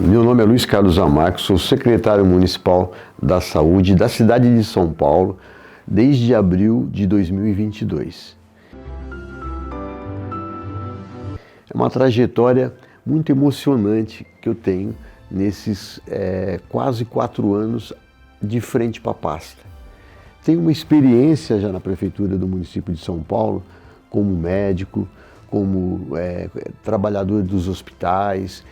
Meu nome é Luiz Carlos Zamarco, sou secretário municipal da Saúde da cidade de São Paulo desde abril de 2022. É uma trajetória muito emocionante que eu tenho nesses quase 4 anos de frente para a pasta. Tenho uma experiência já na prefeitura do município de São Paulo como médico, como trabalhador dos hospitais,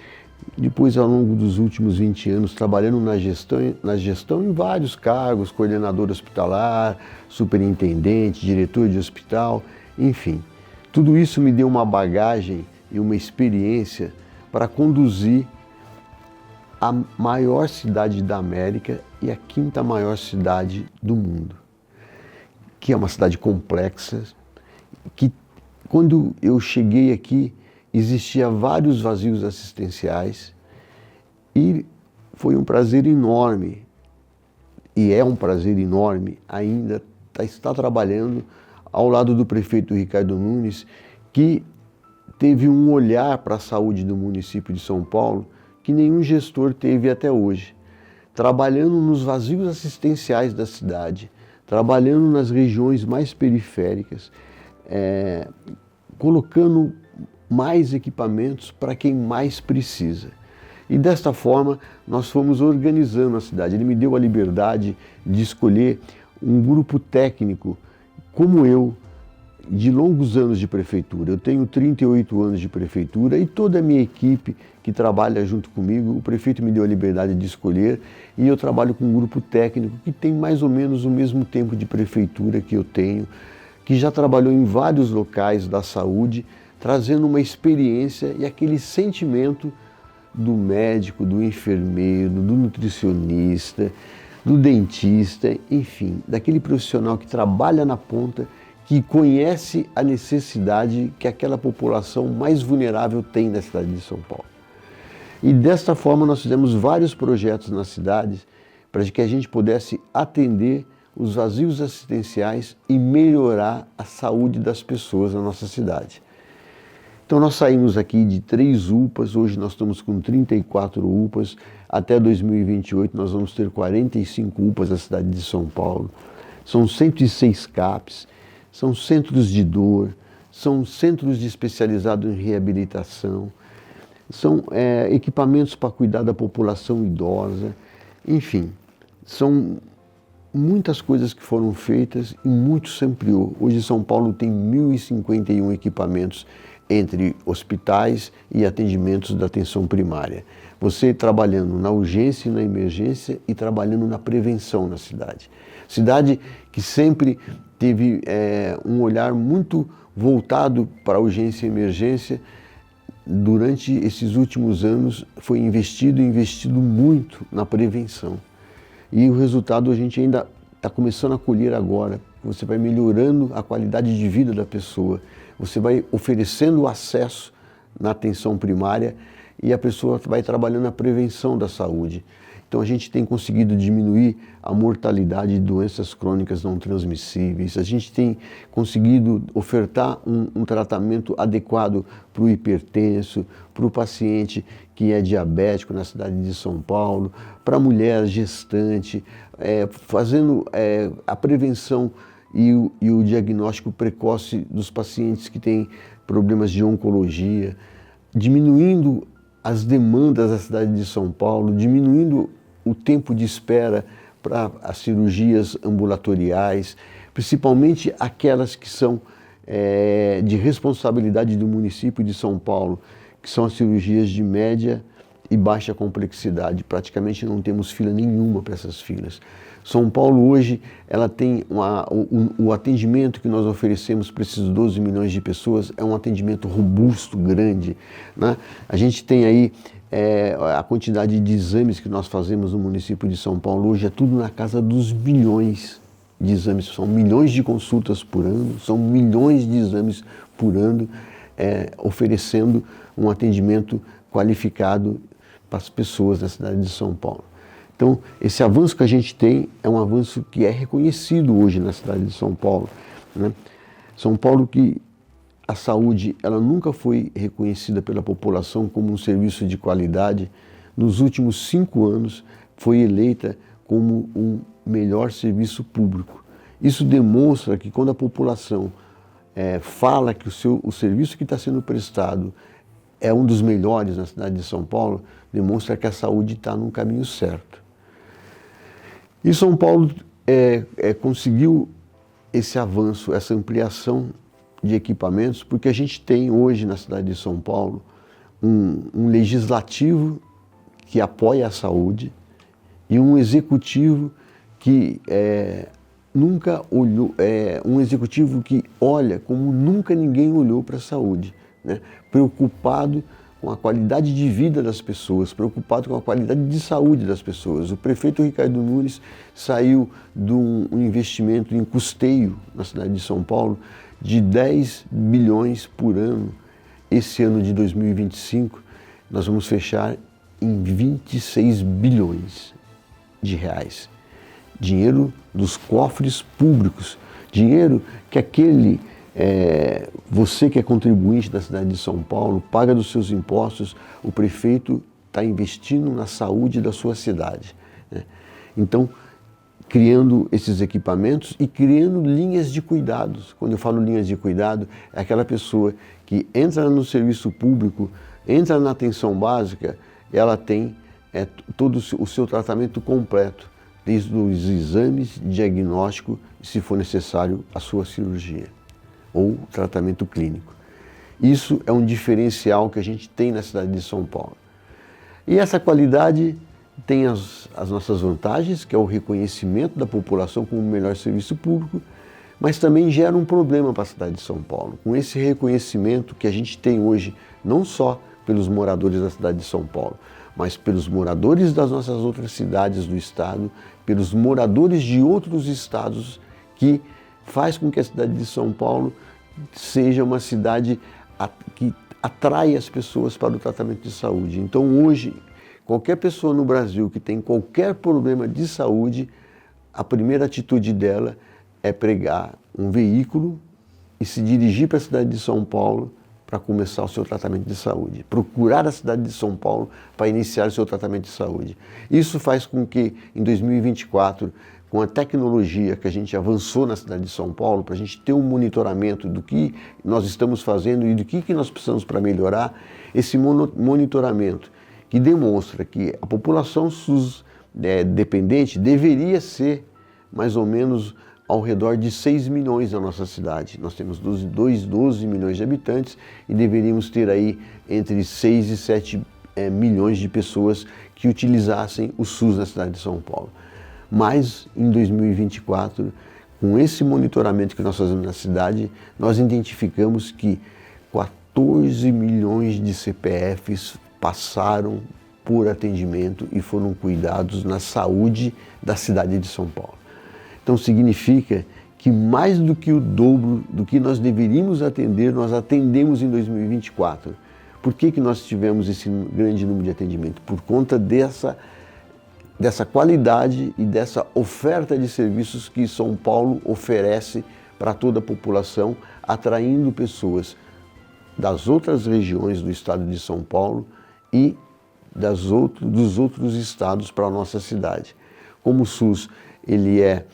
depois ao longo dos últimos 20 anos trabalhando na gestão em vários cargos, coordenador hospitalar, superintendente, diretor de hospital, enfim. Tudo isso me deu uma bagagem e uma experiência para conduzir a maior cidade da América e a 5ª maior cidade do mundo, que é uma cidade complexa, que quando eu cheguei aqui existia vários vazios assistenciais e foi um prazer enorme, e é um prazer enorme ainda estar trabalhando ao lado do prefeito Ricardo Nunes, que teve um olhar para a saúde do município de São Paulo que nenhum gestor teve até hoje, trabalhando nos vazios assistenciais da cidade, trabalhando nas regiões mais periféricas, colocando mais equipamentos para quem mais precisa. E desta forma nós fomos organizando a cidade. Ele me deu a liberdade de escolher um grupo técnico como eu, de longos anos de prefeitura. Eu tenho 38 anos de prefeitura e toda a minha equipe que trabalha junto comigo, o prefeito me deu a liberdade de escolher e eu trabalho com um grupo técnico que tem mais ou menos o mesmo tempo de prefeitura que eu tenho, que já trabalhou em vários locais da saúde, trazendo uma experiência e aquele sentimento do médico, do enfermeiro, do nutricionista, do dentista, enfim, daquele profissional que trabalha na ponta, que conhece a necessidade que aquela população mais vulnerável tem na cidade de São Paulo. E desta forma nós fizemos vários projetos na cidade para que a gente pudesse atender os vazios assistenciais e melhorar a saúde das pessoas na nossa cidade. Então nós saímos aqui de 3 UPAs, hoje nós estamos com 34 UPAs, até 2028 nós vamos ter 45 UPAs na cidade de São Paulo, são 106 CAPs, são centros de dor, são centros especializados em reabilitação, são equipamentos para cuidar da população idosa, enfim, são muitas coisas que foram feitas e muito se ampliou. Hoje São Paulo tem 1.051 equipamentos entre hospitais e atendimentos da atenção primária. Você trabalhando na urgência e na emergência e trabalhando na prevenção na cidade. Cidade que sempre teve um olhar muito voltado para a urgência e emergência. Durante esses últimos anos foi investido muito na prevenção. E o resultado a gente ainda está começando a colher agora. Você vai melhorando a qualidade de vida da pessoa, você vai oferecendo acesso na atenção primária e a pessoa vai trabalhando na prevenção da saúde. Então a gente tem conseguido diminuir a mortalidade de doenças crônicas não transmissíveis, a gente tem conseguido ofertar um tratamento adequado para o hipertenso, para o paciente que é diabético na cidade de São Paulo, para a mulher gestante, fazendo a prevenção e o diagnóstico precoce dos pacientes que têm problemas de oncologia, diminuindo as demandas da cidade de São Paulo, diminuindo o tempo de espera para as cirurgias ambulatoriais, principalmente aquelas que são de responsabilidade do município de São Paulo, que são as cirurgias de média e baixa complexidade. Praticamente não temos fila nenhuma para essas filas. São Paulo hoje ela tem o atendimento que nós oferecemos para esses 12 milhões de pessoas é um atendimento robusto, grande, né? A gente tem aí a quantidade de exames que nós fazemos no município de São Paulo hoje é tudo na casa dos milhões de exames, são milhões de consultas por ano, são milhões de exames por ano, oferecendo um atendimento qualificado para as pessoas da cidade de São Paulo. Então, esse avanço que a gente tem é um avanço que é reconhecido hoje na cidade de São Paulo, né? São Paulo que a saúde ela nunca foi reconhecida pela população como um serviço de qualidade nos últimos 5 anos, foi eleita como o melhor serviço público. Isso demonstra que quando a população fala que o serviço que está sendo prestado é um dos melhores na cidade de São Paulo, demonstra que a saúde está no caminho certo. E São Paulo conseguiu esse avanço, essa ampliação de equipamentos, porque a gente tem hoje na cidade de São Paulo um legislativo que apoia a saúde e um executivo que nunca olhou, um executivo que olha como nunca ninguém olhou para a saúde, né? Preocupado com a qualidade de vida das pessoas, preocupado com a qualidade de saúde das pessoas. O prefeito Ricardo Nunes saiu de um investimento em custeio na cidade de São Paulo de 10 bilhões por ano. Esse ano de 2025, nós vamos fechar em 26 bilhões de reais. Dinheiro dos cofres públicos, dinheiro que você que é contribuinte da cidade de São Paulo, paga dos seus impostos, o prefeito está investindo na saúde da sua cidade, né? Então, criando esses equipamentos e criando linhas de cuidados. Quando eu falo linhas de cuidado, é aquela pessoa que entra no serviço público, entra na atenção básica, ela tem todo o seu tratamento completo, desde os exames, diagnóstico e, se for necessário, a sua cirurgia ou tratamento clínico. Isso é um diferencial que a gente tem na cidade de São Paulo. E essa qualidade tem as nossas vantagens, que é o reconhecimento da população como o melhor serviço público, mas também gera um problema para a cidade de São Paulo. Com esse reconhecimento que a gente tem hoje, não só pelos moradores da cidade de São Paulo, mas pelos moradores das nossas outras cidades do estado, pelos moradores de outros estados, que faz com que a cidade de São Paulo seja uma cidade que atrai as pessoas para o tratamento de saúde. Então hoje, qualquer pessoa no Brasil que tem qualquer problema de saúde, a primeira atitude dela é pegar um veículo e se dirigir para a cidade de São Paulo para começar o seu tratamento de saúde, procurar a cidade de São Paulo para iniciar o seu tratamento de saúde. Isso faz com que em 2024, com a tecnologia que a gente avançou na cidade de São Paulo, para a gente ter um monitoramento do que nós estamos fazendo e do que nós precisamos para melhorar, esse monitoramento que demonstra que a população SUS dependente deveria ser mais ou menos ao redor de 6 milhões na nossa cidade. Nós temos 12 milhões de habitantes e deveríamos ter aí entre 6 e 7 milhões de pessoas que utilizassem o SUS na cidade de São Paulo. Mas em 2024, com esse monitoramento que nós fazemos na cidade, nós identificamos que 14 milhões de CPFs passaram por atendimento e foram cuidados na saúde da cidade de São Paulo. Então significa que mais do que o dobro do que nós deveríamos atender, nós atendemos em 2024. Por que nós tivemos esse grande número de atendimento? Por conta dessa qualidade e dessa oferta de serviços que São Paulo oferece para toda a população, atraindo pessoas das outras regiões do estado de São Paulo e dos outros estados para a nossa cidade. Como o SUS ele é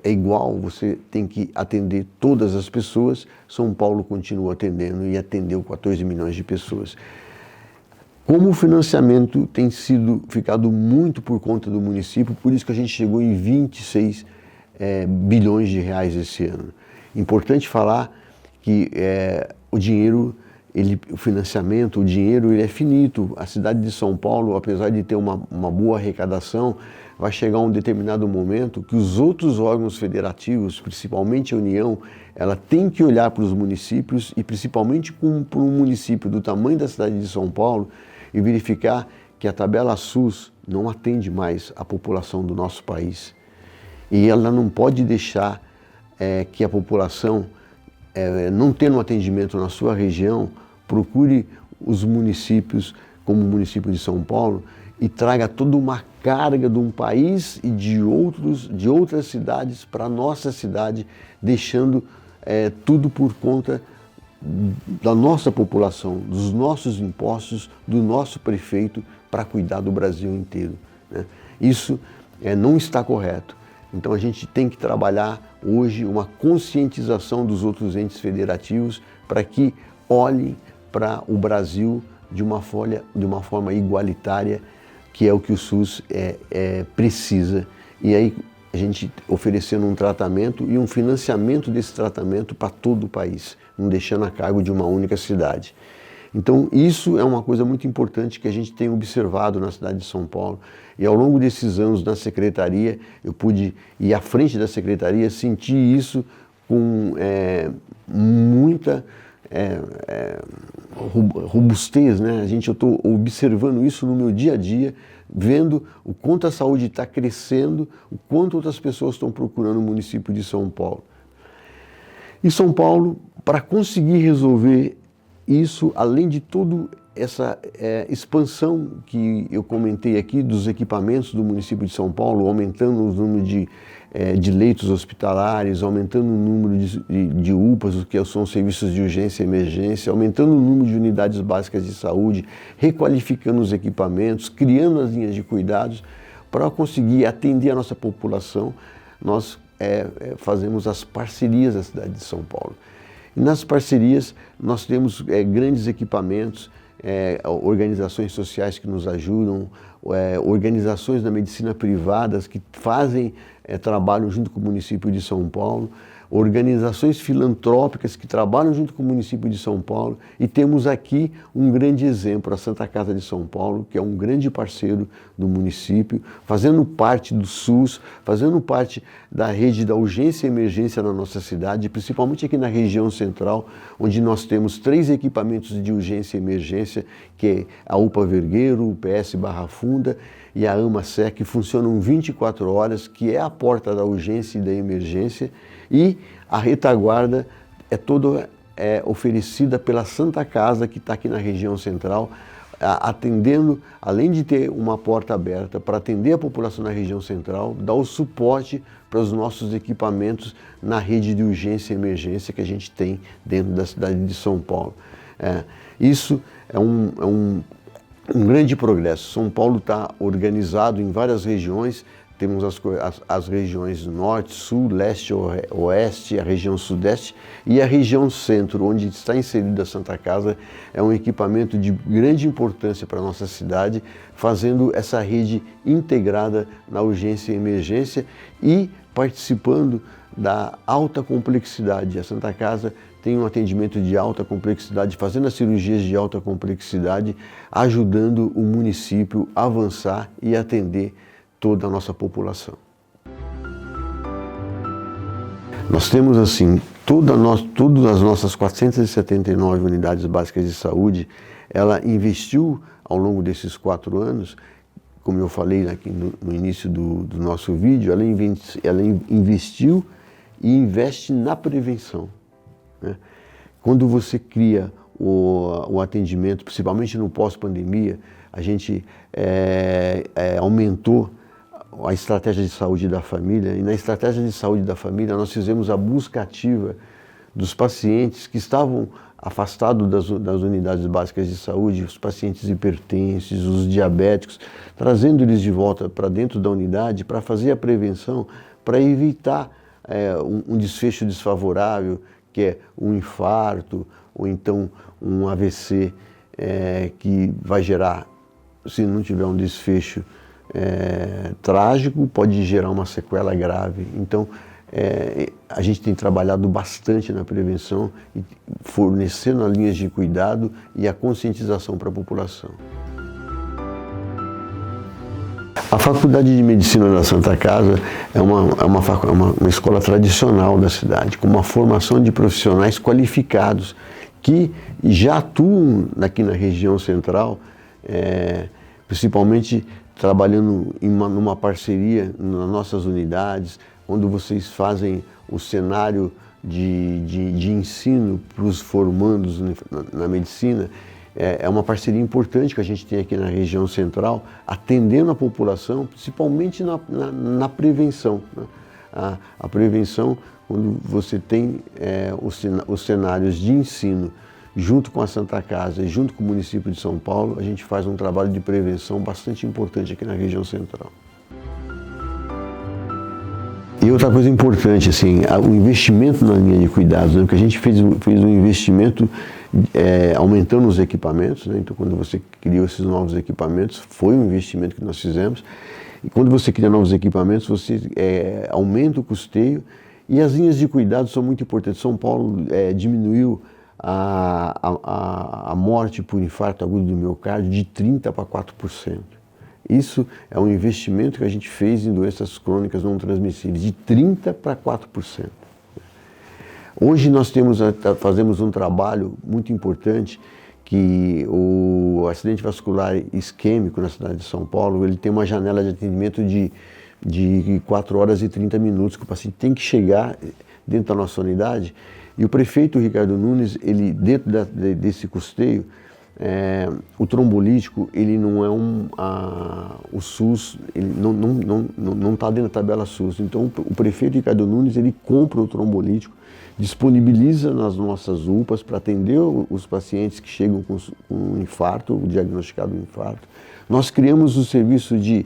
igual, você tem que atender todas as pessoas, São Paulo continua atendendo e atendeu 14 milhões de pessoas. Como o financiamento tem ficado muito por conta do município, por isso que a gente chegou em 26 bilhões de reais esse ano. Importante falar que o dinheiro, o financiamento, o dinheiro ele é finito. A cidade de São Paulo, apesar de ter uma boa arrecadação, vai chegar um determinado momento que os outros órgãos federativos, principalmente a União, ela tem que olhar para os municípios e principalmente para um município do tamanho da cidade de São Paulo e verificar que a tabela SUS não atende mais a população do nosso país. E ela não pode deixar que a população, não tendo um atendimento na sua região, procure os municípios, como o município de São Paulo, e traga toda uma carga de um país e de outras cidades para a nossa cidade, deixando tudo por conta da nossa população, dos nossos impostos, do nosso prefeito para cuidar do Brasil inteiro, né? Isso não está correto. Então a gente tem que trabalhar hoje uma conscientização dos outros entes federativos para que olhem para o Brasil de uma forma igualitária, que é o que o SUS precisa. E aí a gente oferecendo um tratamento e um financiamento desse tratamento para todo o país, não deixando a cargo de uma única cidade. Então isso é uma coisa muito importante que a gente tem observado na cidade de São Paulo. E ao longo desses anos na secretaria, eu pude ir à frente da secretaria, sentir isso com muita robustez, né? Eu estou observando isso no meu dia a dia, vendo o quanto a saúde está crescendo, o quanto outras pessoas estão procurando o município de São Paulo. E São Paulo, para conseguir resolver isso, além de toda essa expansão que eu comentei aqui dos equipamentos do município de São Paulo, aumentando o número de leitos hospitalares, aumentando o número de UPAs, que são serviços de urgência e emergência, aumentando o número de unidades básicas de saúde, requalificando os equipamentos, criando as linhas de cuidados, para conseguir atender a nossa população, nós fazemos as parcerias da cidade de São Paulo. E nas parcerias nós temos grandes equipamentos, organizações sociais que nos ajudam, organizações da medicina privadas que fazem trabalho junto com o município de São Paulo, organizações filantrópicas que trabalham junto com o município de São Paulo, e temos aqui um grande exemplo, a Santa Casa de São Paulo, que é um grande parceiro do município, fazendo parte do SUS, fazendo parte da rede da urgência e emergência na nossa cidade, principalmente aqui na região central, onde nós temos 3 equipamentos de urgência e emergência, que é a UPA Vergueiro, o PS Barra Funda e a AMA-SEC, que funcionam 24 horas, que é a porta da urgência e da emergência, e a retaguarda é toda oferecida pela Santa Casa, que está aqui na região central, atendendo, além de ter uma porta aberta para atender a população na região central, dá o suporte para os nossos equipamentos na rede de urgência e emergência que a gente tem dentro da cidade de São Paulo. Isso é um grande progresso. São Paulo está organizado em várias regiões. Temos as regiões norte, sul, leste, oeste, a região sudeste e a região centro, onde está inserida a Santa Casa. É um equipamento de grande importância para a nossa cidade, fazendo essa rede integrada na urgência e emergência e participando da alta complexidade. A Santa Casa tem um atendimento de alta complexidade, fazendo as cirurgias de alta complexidade, ajudando o município a avançar e atender toda a nossa população. Nós temos assim, todas as nossas 479 unidades básicas de saúde, ela investiu ao longo desses 4 anos, como eu falei aqui no início do nosso vídeo, ela investiu e investe na prevenção, né? Quando você cria o atendimento, principalmente no pós-pandemia, a gente aumentou a estratégia de saúde da família, e na estratégia de saúde da família nós fizemos a busca ativa dos pacientes que estavam afastados das unidades básicas de saúde, os pacientes hipertensos, os diabéticos, trazendo eles de volta para dentro da unidade para fazer a prevenção, para evitar um desfecho desfavorável, que é um infarto ou então um AVC que vai gerar, se não tiver um desfecho trágico, pode gerar uma sequela grave. Então, a gente tem trabalhado bastante na prevenção, e fornecendo as linhas de cuidado e a conscientização para a população. A Faculdade de Medicina da Santa Casa é uma escola tradicional da cidade, com uma formação de profissionais qualificados que já atuam aqui na região central, principalmente trabalhando numa parceria nas nossas unidades, onde vocês fazem o cenário de ensino para os formandos na medicina. É uma parceria importante que a gente tem aqui na região central, atendendo a população, principalmente na prevenção, né? A prevenção quando você tem os cenários de ensino junto com a Santa Casa e junto com o município de São Paulo, a gente faz um trabalho de prevenção bastante importante aqui na região central. E outra coisa importante, assim, o investimento na linha de cuidados, né? Porque a gente fez um investimento aumentando os equipamentos, né? Então quando você criou esses novos equipamentos, foi um investimento que nós fizemos. E quando você cria novos equipamentos, você aumenta o custeio e as linhas de cuidados são muito importantes. São Paulo diminuiu a morte por infarto agudo do miocárdio de 30% para 4%. Isso é um investimento que a gente fez em doenças crônicas não transmissíveis, de 30% para 4%. Hoje nós fazemos um trabalho muito importante, que o acidente vascular isquêmico na cidade de São Paulo, ele tem uma janela de atendimento de 4 horas e 30 minutos, que o paciente tem que chegar dentro da nossa unidade. E o prefeito Ricardo Nunes, ele, dentro desse custeio, o trombolítico, ele não é o SUS, ele não está dentro da tabela SUS. Então o prefeito Ricardo Nunes, ele compra o trombolítico, disponibiliza nas nossas UPAs para atender os pacientes que chegam com infarto, o diagnosticado infarto. Nós criamos o serviço de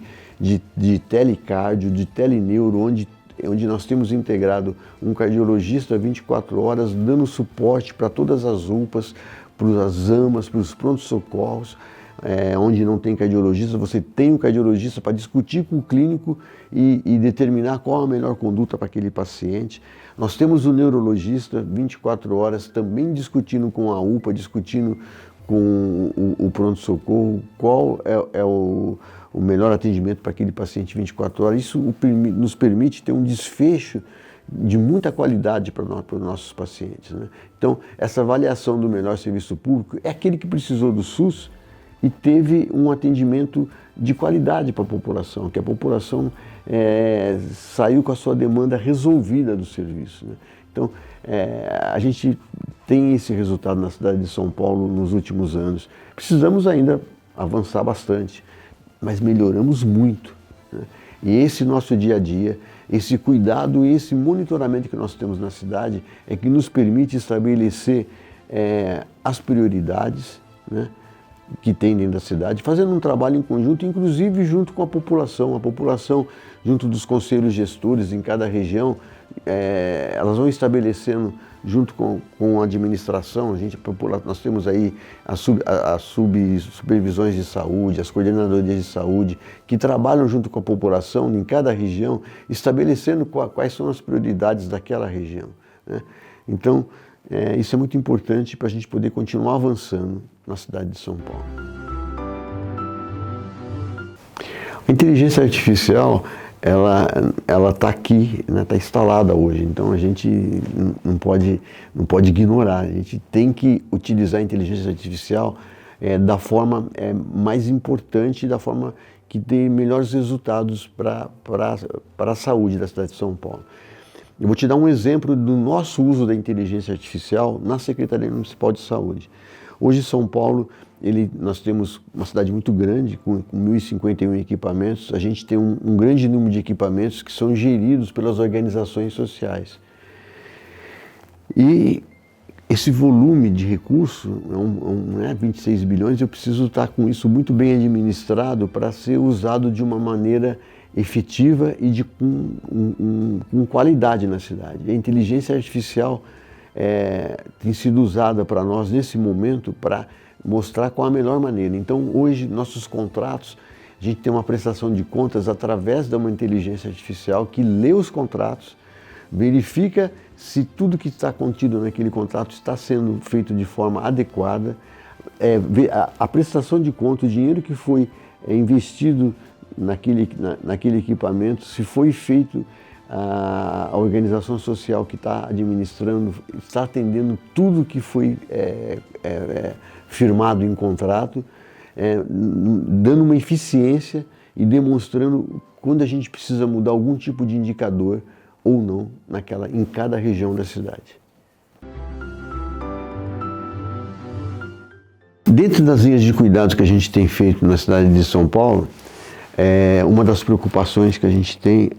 telecardio, de teleneuro, onde nós temos integrado um cardiologista 24 horas, dando suporte para todas as UPAs, para as AMAs, para os prontos-socorros, onde não tem cardiologista, você tem um cardiologista para discutir com o clínico e determinar qual a melhor conduta para aquele paciente. Nós temos o neurologista 24 horas também discutindo com a UPA, discutindo com o pronto-socorro qual é o melhor atendimento para aquele paciente 24 horas. Isso nos permite ter um desfecho de muita qualidade para os nossos pacientes, né? Então, essa avaliação do melhor serviço público é aquele que precisou do SUS e teve um atendimento de qualidade para a população, que a população saiu com a sua demanda resolvida do serviço, né? Então, a gente tem esse resultado na cidade de São Paulo nos últimos anos. Precisamos ainda avançar bastante, mas melhoramos muito, né? E esse nosso dia a dia, esse cuidado e esse monitoramento que nós temos na cidade é que nos permite estabelecer as prioridades, né, que tem dentro da cidade, fazendo um trabalho em conjunto, inclusive junto com a população junto dos conselhos gestores em cada região, elas vão estabelecendo junto com a administração. Nós temos aí as supervisões de saúde, as coordenadorias de saúde, que trabalham junto com a população em cada região, estabelecendo quais são as prioridades daquela região, né? Então, isso é muito importante para a gente poder continuar avançando na cidade de São Paulo. A inteligência artificial, ela está aqui, né, está instalada hoje, então a gente não pode ignorar, a gente tem que utilizar a inteligência artificial da forma mais importante, da forma que dê melhores resultados para a saúde da cidade de São Paulo. Eu vou te dar um exemplo do nosso uso da inteligência artificial na Secretaria Municipal de Saúde. Hoje, São Paulo, nós temos uma cidade muito grande, com 1.051 equipamentos. A gente tem um grande número de equipamentos que são geridos pelas organizações sociais. E esse volume de recurso, 26 bilhões, eu preciso estar com isso muito bem administrado para ser usado de uma maneira efetiva e com qualidade na cidade. A inteligência artificial tem sido usada para nós nesse momento para mostrar qual a melhor maneira. Então, hoje, nossos contratos, a gente tem uma prestação de contas através de uma inteligência artificial que lê os contratos, verifica se tudo que está contido naquele contrato está sendo feito de forma adequada, a prestação de conta, o dinheiro que foi investido naquele equipamento, se foi feito, a organização social que está administrando, está atendendo tudo que foi firmado em contrato, dando uma eficiência e demonstrando quando a gente precisa mudar algum tipo de indicador ou não em cada região da cidade. Dentro das linhas de cuidados que a gente tem feito na cidade de São Paulo, uma das preocupações que a gente tem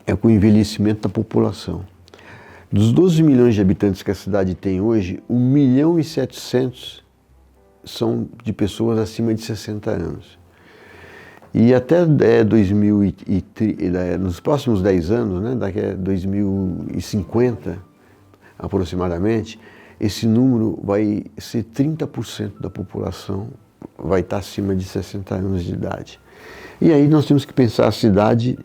é com o envelhecimento da população. Dos 12 milhões de habitantes que a cidade tem hoje, 1.700.000 são de pessoas acima de 60 anos. E até 2030, nos próximos 10 anos, né, daqui a 2050 aproximadamente, esse número vai ser 30% da população vai estar acima de 60 anos de idade. E aí nós temos que pensar a cidade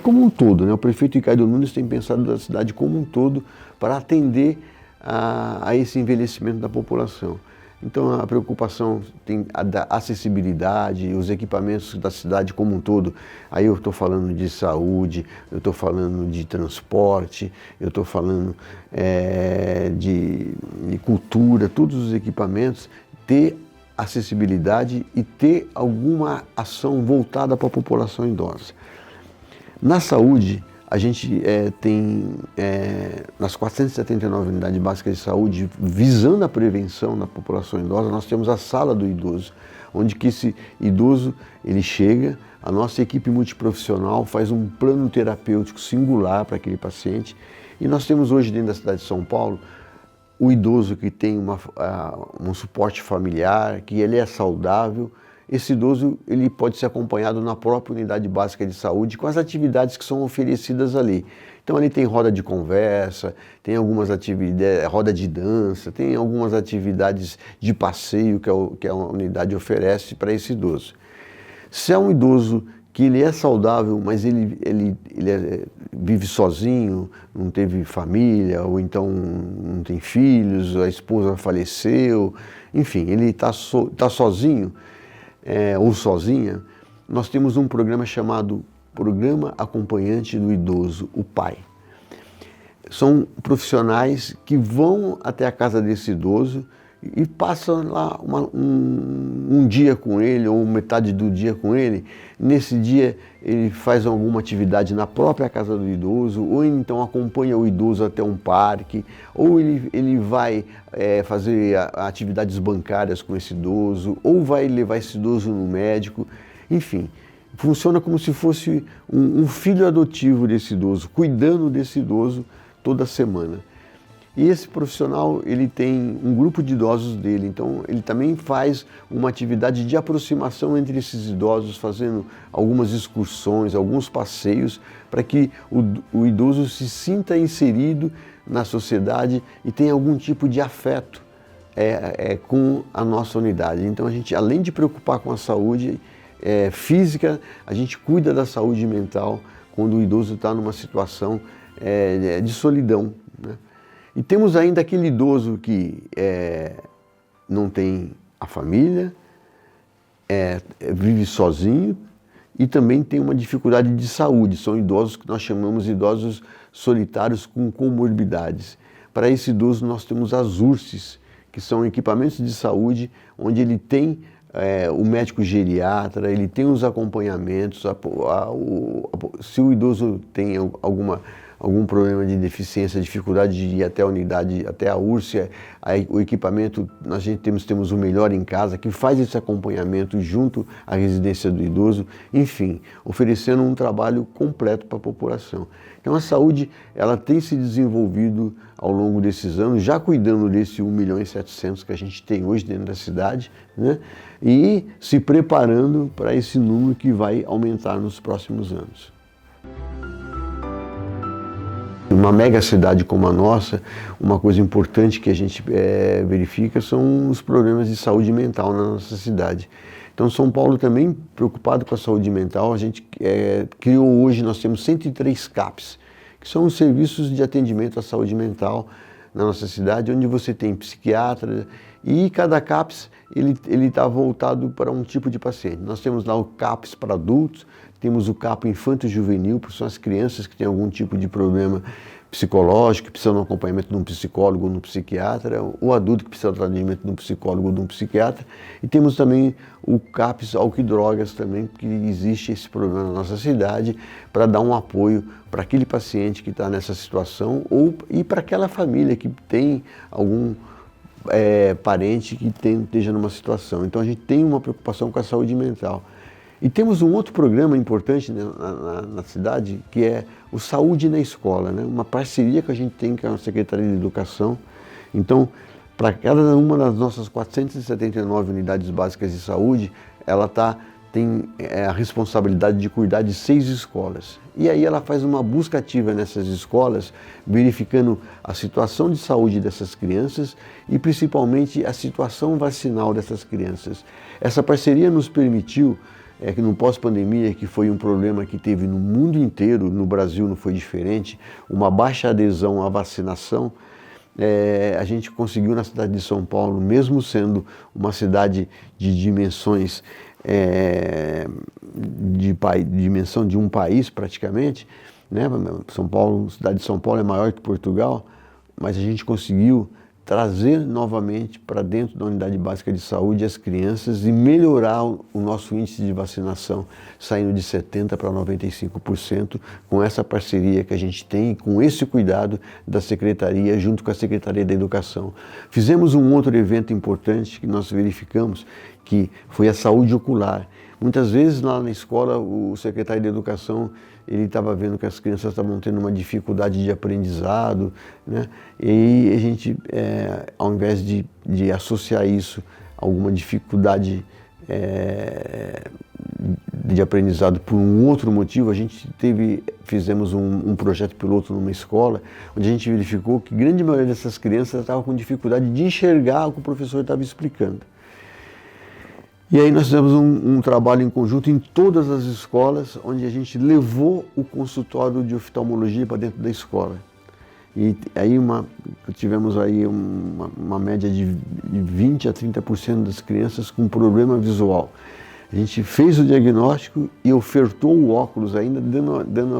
como um todo, né? O prefeito Ricardo Nunes tem pensado a cidade como um todo para atender a esse envelhecimento da população. Então a preocupação tem da acessibilidade, os equipamentos da cidade como um todo. Aí eu estou falando de saúde, eu estou falando de transporte, eu estou falando de cultura, todos os equipamentos, ter acessibilidade e ter alguma ação voltada para a população idosa. Na saúde, a gente tem, nas 479 unidades básicas de saúde, visando a prevenção na população idosa, nós temos a sala do idoso, onde que esse idoso ele chega, a nossa equipe multiprofissional faz um plano terapêutico singular para aquele paciente, e nós temos hoje dentro da cidade de São Paulo o idoso que tem um suporte familiar, que ele é saudável. Esse idoso ele pode ser acompanhado na própria unidade básica de saúde com as atividades que são oferecidas ali. Então ali tem roda de conversa, tem algumas atividades, roda de dança, tem algumas atividades de passeio que a unidade oferece para esse idoso. Se é um idoso que ele é saudável, mas ele vive sozinho, não teve família, ou então não tem filhos, a esposa faleceu, enfim, ele está sozinho, ou sozinha, nós temos um programa chamado Programa Acompanhante do Idoso, o PAI. São profissionais que vão até a casa desse idoso e passam lá um dia com ele, ou metade do dia com ele. Nesse dia ele faz alguma atividade na própria casa do idoso, ou então acompanha o idoso até um parque, ou ele vai fazer atividades bancárias com esse idoso, ou vai levar esse idoso no médico, enfim. Funciona como se fosse um filho adotivo desse idoso, cuidando desse idoso toda semana. E esse profissional, ele tem um grupo de idosos dele, então ele também faz uma atividade de aproximação entre esses idosos, fazendo algumas excursões, alguns passeios, para que o idoso se sinta inserido na sociedade e tenha algum tipo de afeto com a nossa unidade. Então a gente, além de preocupar com a saúde física, a gente cuida da saúde mental quando o idoso está numa situação de solidão, né? E temos ainda aquele idoso que não tem a família, vive sozinho e também tem uma dificuldade de saúde. São idosos que nós chamamos de idosos solitários com comorbidades. Para esse idoso nós temos as URSs, que são equipamentos de saúde onde ele tem o médico geriatra, ele tem os acompanhamentos, se o idoso tem algum problema de deficiência, dificuldade de ir até a unidade, até a URSS, o equipamento, nós temos o Melhor em Casa, que faz esse acompanhamento junto à residência do idoso, enfim, oferecendo um trabalho completo para a população. Então a saúde, ela tem se desenvolvido ao longo desses anos, já cuidando desse 1.700.000 que a gente tem hoje dentro da cidade, né? E se preparando para esse número que vai aumentar nos próximos anos. Uma mega cidade como a nossa, uma coisa importante que a gente verifica são os problemas de saúde mental na nossa cidade. Então São Paulo também, preocupado com a saúde mental, a gente criou hoje, nós temos 103 CAPs, que são os serviços de atendimento à saúde mental na nossa cidade, onde você tem psiquiatra e cada CAPS ele está voltado para um tipo de paciente. Nós temos lá o CAPS para adultos, temos o CAP infanto-juvenil, porque são as crianças que têm algum tipo de problema psicológico, que precisam de um acompanhamento de um psicólogo ou de um psiquiatra, o adulto que precisa de atendimento de um psicólogo ou de um psiquiatra, e temos também o CAPS álcool e drogas também, porque existe esse problema na nossa cidade, para dar um apoio para aquele paciente que está nessa situação e para aquela família que tem algum parente que esteja numa situação. Então a gente tem uma preocupação com a saúde mental. E temos um outro programa importante, né, na cidade, que é o Saúde na Escola, né? Uma parceria que a gente tem com a Secretaria de Educação. Então, para cada uma das nossas 479 unidades básicas de saúde, ela tem a responsabilidade de cuidar de 6 escolas. E aí ela faz uma busca ativa nessas escolas, verificando a situação de saúde dessas crianças e principalmente a situação vacinal dessas crianças. Essa parceria nos permitiu, que no pós-pandemia, que foi um problema que teve no mundo inteiro, no Brasil não foi diferente, uma baixa adesão à vacinação, a gente conseguiu na cidade de São Paulo, mesmo sendo uma cidade de dimensões, dimensão de um país praticamente, né? Cidade de São Paulo é maior que Portugal, mas a gente conseguiu trazer novamente para dentro da unidade básica de saúde as crianças e melhorar o nosso índice de vacinação, saindo de 70% para 95%, com essa parceria que a gente tem, com esse cuidado da Secretaria, junto com a Secretaria da Educação. Fizemos um outro evento importante que nós verificamos, que foi a saúde ocular. Muitas vezes lá na escola o secretário de Educação ele estava vendo que as crianças estavam tendo uma dificuldade de aprendizado, né? E a gente, ao invés de associar isso a alguma dificuldade de aprendizado por um outro motivo, a gente fizemos um projeto piloto numa escola, onde a gente verificou que a grande maioria dessas crianças estava com dificuldade de enxergar o que o professor estava explicando. E aí nós fizemos um trabalho em conjunto em todas as escolas, onde a gente levou o consultório de oftalmologia para dentro da escola. E aí tivemos aí uma média de 20% a 30% das crianças com problema visual. A gente fez o diagnóstico e ofertou o óculos ainda,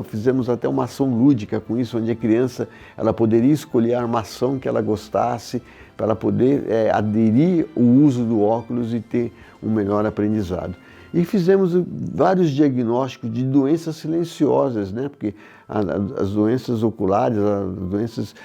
fizemos até uma ação lúdica com isso, onde a criança ela poderia escolher a armação que ela gostasse, para ela poder aderir o uso do óculos e ter um melhor aprendizado. E fizemos vários diagnósticos de doenças silenciosas, né? Porque as doenças oculares, as doenças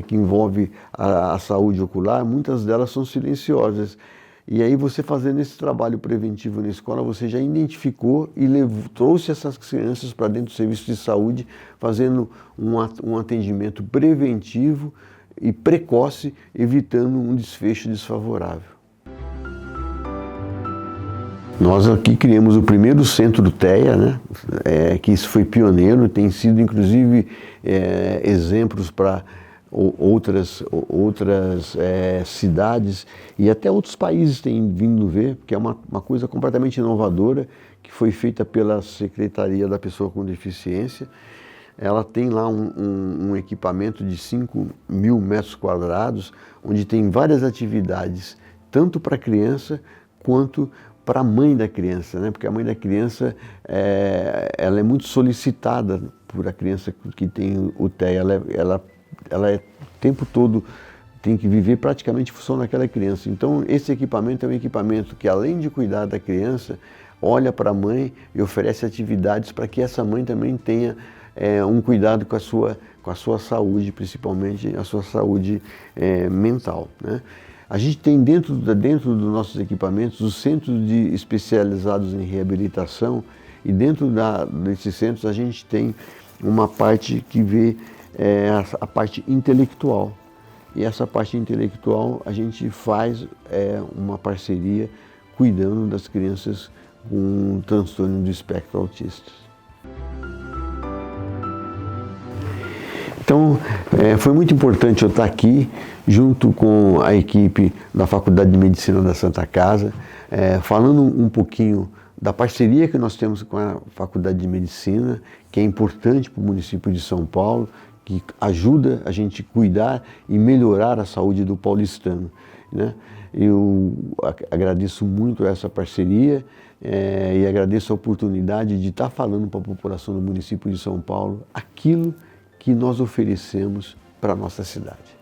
que envolvem a saúde ocular, muitas delas são silenciosas. E aí você fazendo esse trabalho preventivo na escola, você já identificou e trouxe essas crianças para dentro do serviço de saúde, fazendo um atendimento preventivo e precoce, evitando um desfecho desfavorável. Nós aqui criamos o primeiro centro TEA, né? Que isso foi pioneiro, tem sido inclusive exemplos para outras cidades e até outros países têm vindo ver, que é uma coisa completamente inovadora, que foi feita pela Secretaria da Pessoa com Deficiência. Ela tem lá um equipamento de 5.000 metros quadrados, onde tem várias atividades, tanto para a criança quanto para a mãe da criança, né? Porque a mãe da criança ela é muito solicitada por a criança que tem o TEA, ela o tempo todo tem que viver praticamente em função daquela criança. Então esse equipamento é um equipamento que, além de cuidar da criança, olha para a mãe e oferece atividades para que essa mãe também tenha um cuidado com a sua saúde, principalmente a sua saúde mental, né? A gente tem dentro dos nossos equipamentos os centros especializados em reabilitação, e dentro desses centros a gente tem uma parte que vê a parte intelectual. E essa parte intelectual a gente faz uma parceria cuidando das crianças com transtorno do espectro autista. Então, foi muito importante eu estar aqui, junto com a equipe da Faculdade de Medicina da Santa Casa, falando um pouquinho da parceria que nós temos com a Faculdade de Medicina, que é importante para o município de São Paulo, que ajuda a gente a cuidar e melhorar a saúde do paulistano, né? Eu agradeço muito essa parceria e agradeço a oportunidade de estar falando para a população do município de São Paulo aquilo que nós oferecemos para a nossa cidade.